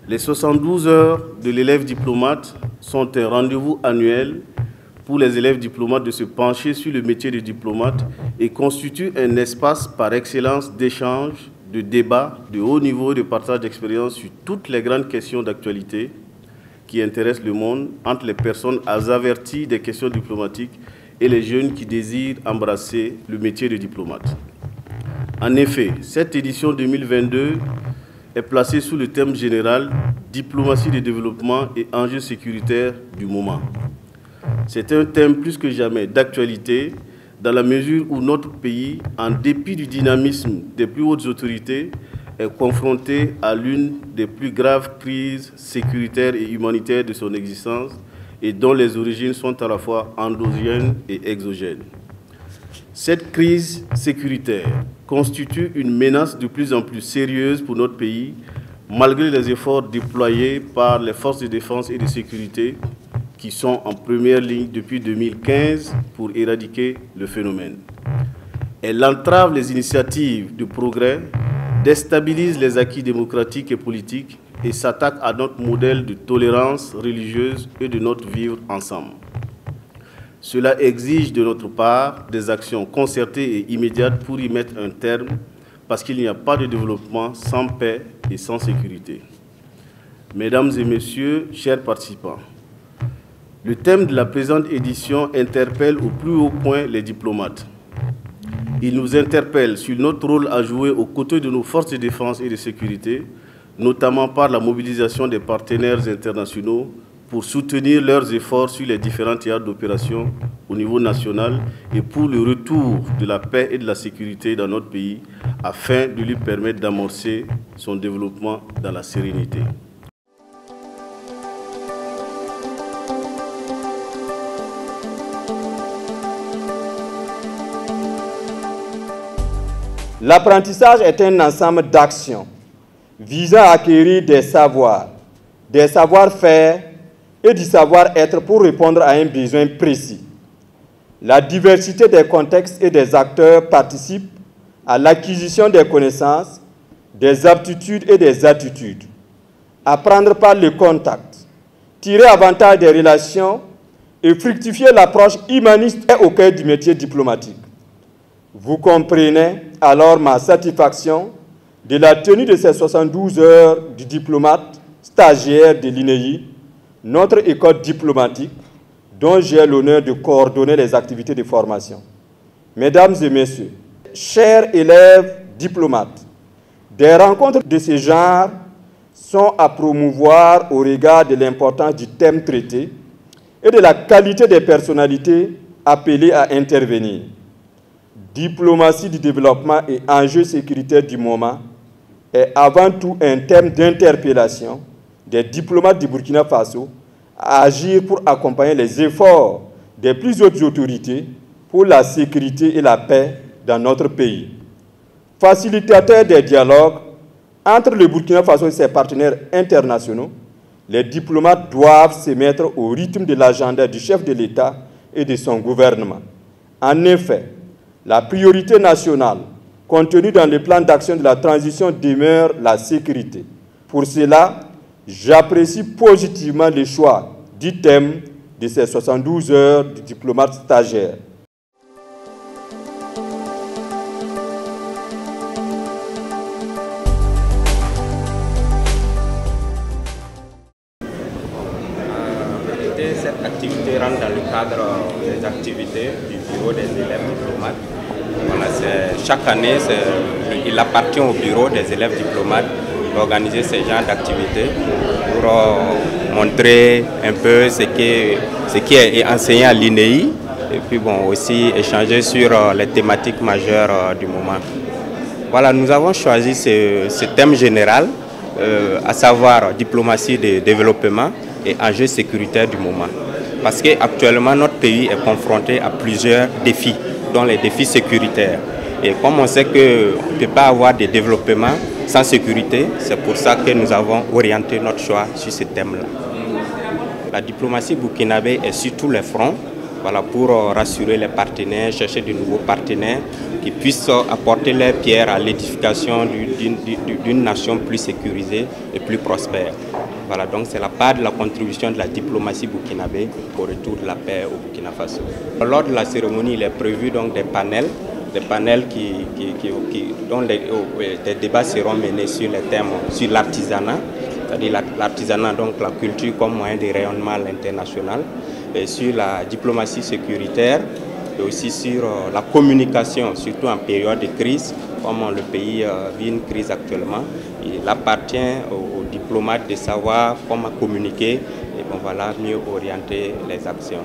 Les 72 heures de l'élève diplomate sont un rendez-vous annuel pour les élèves diplomates de se pencher sur le métier de diplomate et constituent un espace par excellence d'échange, de débat, de haut niveau et de partage d'expériences sur toutes les grandes questions d'actualité qui intéressent le monde entre les personnes averties des questions diplomatiques et les jeunes qui désirent embrasser le métier de diplomate. En effet, cette édition 2022 est placée sous le thème général « Diplomatie de développement et enjeux sécuritaires du moment ». C'est un thème plus que jamais d'actualité dans la mesure où notre pays, en dépit du dynamisme des plus hautes autorités, est confronté à l'une des plus graves crises sécuritaires et humanitaires de son existence et dont les origines sont à la fois endogènes et exogènes. Cette crise sécuritaire constitue une menace de plus en plus sérieuse pour notre pays, malgré les efforts déployés par les forces de défense et de sécurité qui sont en première ligne depuis 2015 pour éradiquer le phénomène. Elle entrave les initiatives de progrès, déstabilise les acquis démocratiques et politiques et s'attaque à notre modèle de tolérance religieuse et de notre vivre ensemble. Cela exige de notre part des actions concertées et immédiates pour y mettre un terme, parce qu'il n'y a pas de développement sans paix et sans sécurité. Mesdames et messieurs, chers participants, le thème de la présente édition interpelle au plus haut point les diplomates. Il nous interpelle sur notre rôle à jouer aux côtés de nos forces de défense et de sécurité, notamment par la mobilisation des partenaires internationaux pour soutenir leurs efforts sur les différents théâtres d'opération au niveau national et pour le retour de la paix et de la sécurité dans notre pays afin de lui permettre d'amorcer son développement dans la sérénité. L'apprentissage est un ensemble d'actions visant à acquérir des savoir-faire et du savoir-être pour répondre à un besoin précis. La diversité des contextes et des acteurs participe à l'acquisition des connaissances, des aptitudes et des attitudes. Apprendre par le contact, tirer avantage des relations et fructifier l'approche humaniste est au cœur du métier diplomatique. Vous comprenez alors ma satisfaction de la tenue de ces 72 heures du diplomate stagiaire de l'INEI, notre école diplomatique, dont j'ai l'honneur de coordonner les activités de formation. Mesdames et messieurs, chers élèves diplomates, des rencontres de ce genre sont à promouvoir au regard de l'importance du thème traité et de la qualité des personnalités appelées à intervenir. Diplomatie du développement et enjeux sécuritaires du moment est avant tout un thème d'interpellation des diplomates du Burkina Faso à agir pour accompagner les efforts des plus hautes autorités pour la sécurité et la paix dans notre pays. Facilitateur des dialogues entre le Burkina Faso et ses partenaires internationaux, les diplomates doivent se mettre au rythme de l'agenda du chef de l'État et de son gouvernement. En effet, la priorité nationale contenue dans le plan d'action de la transition demeure la sécurité. Pour cela, j'apprécie positivement le choix du thème de ces 72 heures du diplomate stagiaire. Cette activité rentre dans le cadre des activités du bureau des élèves diplomates. Voilà, chaque année, il appartient au bureau des élèves diplomates d'organiser ce genre d'activités pour montrer un peu ce qui est enseigné à l'INEI et puis bon, aussi échanger sur les thématiques majeures du moment. Voilà, nous avons choisi ce thème général, à savoir diplomatie de développement et enjeux sécuritaires du moment. Parce qu'actuellement, notre pays est confronté à plusieurs défis, dont les défis sécuritaires. Et comme on sait qu'on ne peut pas avoir de développement sans sécurité, c'est pour ça que nous avons orienté notre choix sur ce thème-là. La diplomatie burkinabé est sur tous les fronts, voilà, pour rassurer les partenaires, chercher de nouveaux partenaires qui puissent apporter leur pierre à l'édification d'une nation plus sécurisée et plus prospère. Voilà, donc c'est la part de la contribution de la diplomatie burkinabé au retour de la paix au Burkina Faso. Lors de la cérémonie, il est prévu donc des panels dont des débats seront menés sur les thèmes, sur l'artisanat, c'est-à-dire l'artisanat, donc la culture comme moyen de rayonnement à l'international, et sur la diplomatie sécuritaire, et aussi sur la communication, surtout en période de crise, comme le pays vit une crise actuellement. Il appartient aux diplomates de savoir comment communiquer et bon, voilà, mieux orienter les actions.